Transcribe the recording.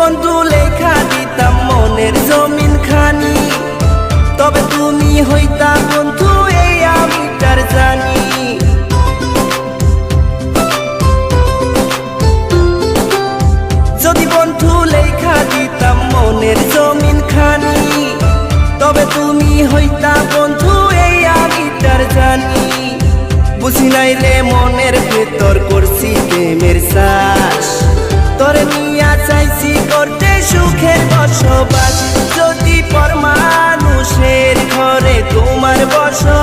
বন্ধু লেখা দিতাম মনের জমিন খানি, তবে তুমি হইতা বন্ধু এই আমি তার জানি। যদি বন্ধু লেখা দিতাম মনের জমিন খানি, তবে তুমি হইতা বন্ধু এই আমি তার জানি। বুঝি নাই রে মনের ভেতর করছি প্রেমের শ্বাস, তোরে নিয়া চাইছি করতে সুখের বসবাস। যদি পর মানুষের ঘরে তোমার বসবাস,